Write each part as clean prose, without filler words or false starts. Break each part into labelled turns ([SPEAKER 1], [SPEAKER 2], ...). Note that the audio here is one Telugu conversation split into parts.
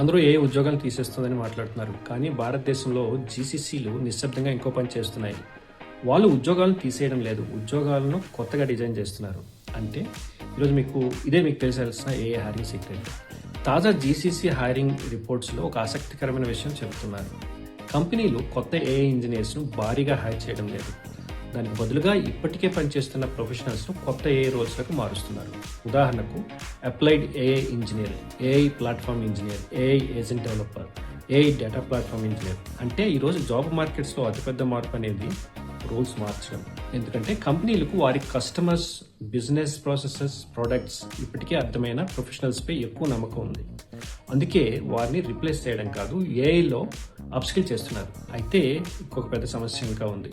[SPEAKER 1] అందరూ ఏ ఉద్యోగాలు తీసేస్తుందని మాట్లాడుతున్నారు, కానీ భారతదేశంలో జీసీసీలు నిశ్శబ్దంగా ఇంకో పని చేస్తున్నాయి. వాళ్ళు ఉద్యోగాలను తీసేయడం లేదు, ఉద్యోగాలను కొత్తగా డిజైన్ చేస్తున్నారు. అంటే ఈరోజు మీకు తెలిసాల్సిన ఏఐ హైరింగ్ సీక్రెట్. తాజా జీసీసీ హైరింగ్ రిపోర్ట్స్లో ఒక ఆసక్తికరమైన విషయం చెబుతున్నారు. కంపెనీలు కొత్త ఏఐ ఇంజనీర్స్ను భారీగా హైర్ చేయడం లేదు, దానికి బదులుగా ఇప్పటికే పనిచేస్తున్న ప్రొఫెషనల్స్ను కొత్త ఏఐ రోల్స్లకు మారుస్తున్నారు. ఉదాహరణకు applied AI engineer, AI platform engineer, AI agent developer, AI data platform engineer. అంటే ఈరోజు జాబ్ మార్కెట్స్లో అతిపెద్ద మార్పు అనేది రోల్స్ మార్చడం. ఎందుకంటే కంపెనీలకు వారి కస్టమర్స్, బిజినెస్ ప్రాసెసెస్, ప్రొడక్ట్స్ ఇప్పటికే అర్థమైన ప్రొఫెషనల్స్పై ఎక్కువ నమ్మకం ఉంది. అందుకే వారిని రిప్లేస్ చేయడం కాదు, ఏఐలో అప్స్కిల్ చేస్తున్నారు. అయితే ఇంకొక పెద్ద సమస్య ఇంకా ఉంది.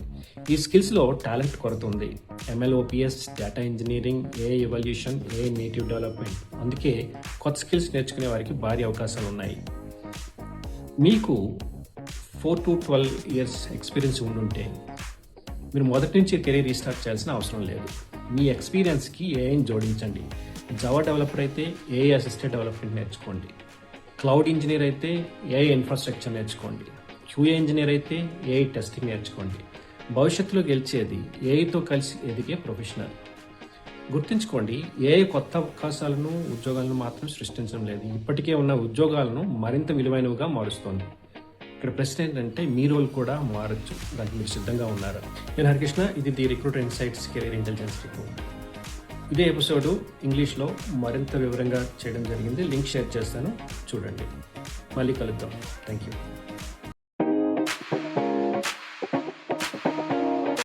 [SPEAKER 1] ఈ స్కిల్స్లో టాలెంట్ కొరత ఉంది. MLOps, data engineering, AI evolution, AI native development. అందుకే కొత్త స్కిల్స్ నేర్చుకునే వారికి భారీ అవకాశాలు ఉన్నాయి. మీకు 4 to 12 years ఎక్స్పీరియన్స్ ఉండుంటే మీరు మొదటి నుంచి కెరీర్ రీస్టార్ట్ చేయాల్సిన అవసరం లేదు. మీ ఎక్స్పీరియన్స్కి ఏఐని జోడించండి. జావా డెవలపర్ అయితే ఏఐ అసిస్టెంట్ డెవలప్మెంట్ నేర్చుకోండి. క్లౌడ్ ఇంజనీర్ అయితే ఏఐ ఇన్ఫ్రాస్ట్రక్చర్ నేర్చుకోండి. QA ఇంజనీర్ అయితే ఏఐ టెస్టింగ్ నేర్చుకోండి. భవిష్యత్తులో గెలిచేది ఏఐతో కలిసి ఎదిగే ప్రొఫెషనల్. గుర్తుంచుకోండి, ఏఐ కొత్త అవకాశాలను, ఉద్యోగాలను మాత్రం సృష్టించడం లేదు, ఇప్పటికే ఉన్న ఉద్యోగాలను మరింత విలువైనవిగా మారుస్తోంది. ఇక్కడ ప్రశ్న ఏంటంటే మీ రోల్ కూడా మారచ్చు, దానికి మీరు సిద్ధంగా ఉన్నారా? నేను హరికృష్ణ, ఇది the recruiter insights career intelligence report. ఇదే ఎపిసోడ్ ఇంగ్లీష్లో మరింత వివరంగా చేయడం జరిగింది. లింక్ షేర్ చేస్తాను, చూడండి. మళ్ళీ కలుద్దాం. Thank you.